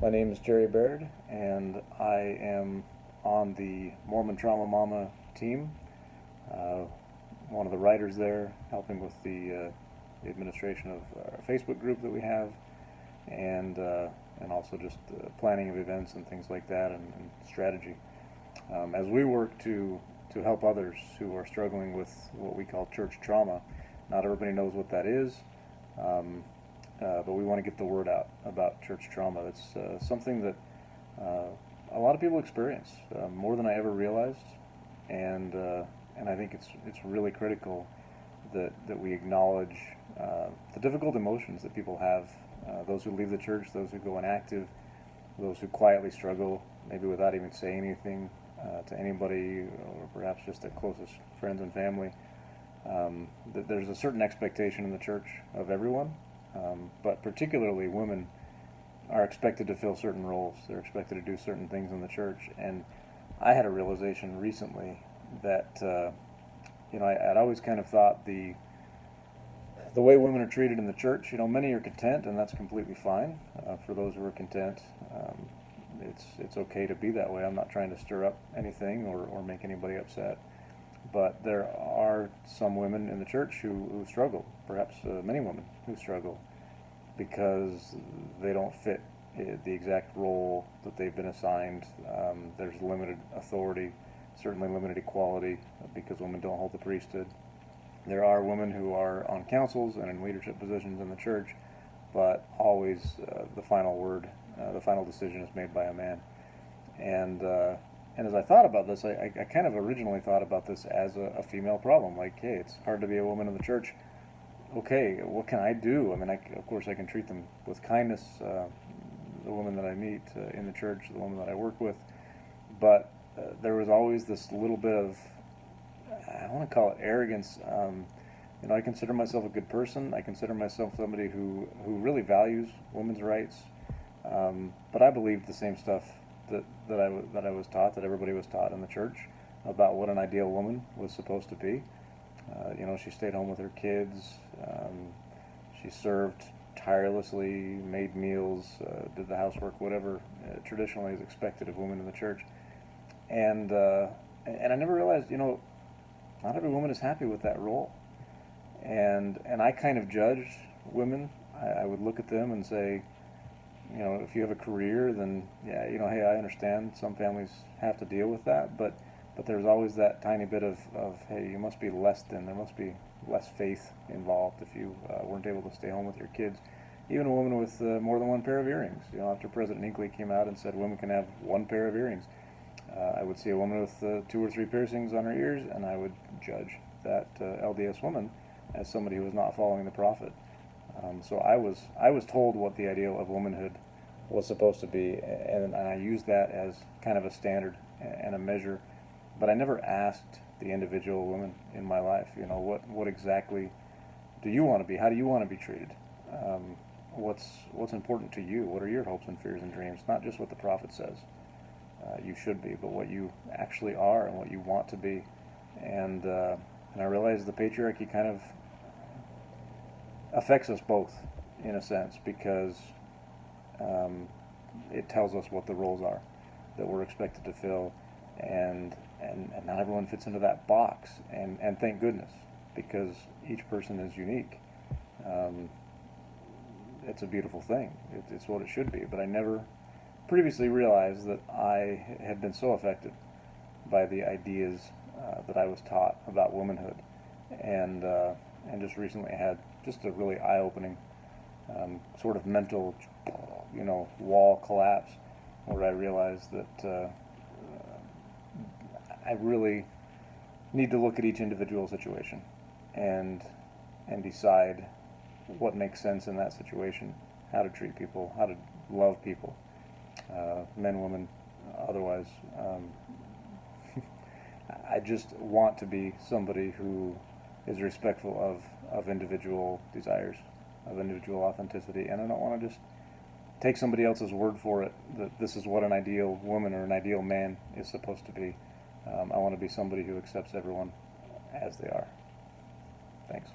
My name is Jerry Baird, and I am on the Mormon Trauma Mama team. Uh, One of the writers there, helping with the administration of our Facebook group that we have, and also just planning of events and things like that, and strategy. As we work to help others who are struggling with what we call church trauma, not everybody knows what that is. But we want to get the word out about church trauma. It's something that a lot of people experience, more than I ever realized, and I think it's really critical that we acknowledge the difficult emotions that people have. Those who leave the church, those who go inactive, those who quietly struggle, maybe without even saying anything to anybody, or perhaps just their closest friends and family. That there's a certain expectation in the church of everyone. But particularly women are expected to fill certain roles. They're expected to do certain things in the church. And I had a realization recently that, I'd always kind of thought the way women are treated in the church, many are content, and that's completely fine. For those who are content, it's okay to be that way. I'm not trying to stir up anything or make anybody upset. But there are some women in the church who struggle, perhaps many women who struggle, because they don't fit the exact role that they've been assigned. There's limited authority, certainly limited equality, because women don't hold the priesthood. There are women who are on councils and in leadership positions in the church, but always the final word, the final decision is made by a man. And as I thought about this, I kind of originally thought about this as a female problem. Like, hey, it's hard to be a woman in the church. Okay, what can I do? I mean, of course, I can treat them with kindness, the women that I meet in the church, the women that I work with. But there was always this little bit of, I want to call it arrogance. I consider myself a good person. I consider myself somebody who really values women's rights. But I believe the same stuff that I was taught, that everybody was taught in the church, about what an ideal woman was supposed to be. She stayed home with her kids. She served tirelessly, made meals, did the housework, whatever traditionally is expected of women in the church. And I never realized, not every woman is happy with that role. And I kind of judged women. I would look at them and say, if you have a career, then yeah, hey, I understand some families have to deal with that, but there's always that tiny bit of hey, you must be less than, there must be less faith involved if you weren't able to stay home with your kids. Even a woman with more than one pair of earrings. After President Hinckley came out and said women can have one pair of earrings, I would see a woman with 2 or 3 piercings on her ears, and I would judge that LDS woman as somebody who was not following the prophet. So I was told what the ideal of womanhood was supposed to be, and I used that as kind of a standard and a measure. But I never asked the individual woman in my life, what exactly do you want to be? How do you want to be treated? What's important to you? What are your hopes and fears and dreams? Not just what the prophet says you should be, but what you actually are and what you want to be. And I realized the patriarchy kind of affects us both, in a sense, because it tells us what the roles are that we're expected to fill, and not everyone fits into that box, and thank goodness, because each person is unique. It's a beautiful thing. It's what it should be, but I never previously realized that I had been so affected by the ideas that I was taught about womanhood, and just recently had just a really eye-opening sort of mental, wall collapse, where I realized that I really need to look at each individual situation and decide what makes sense in that situation, how to treat people, how to love people, men, women, otherwise. I just want to be somebody who is respectful of individual desires, of individual authenticity, and I don't want to just take somebody else's word for it that this is what an ideal woman or an ideal man is supposed to be. I want to be somebody who accepts everyone as they are. Thanks.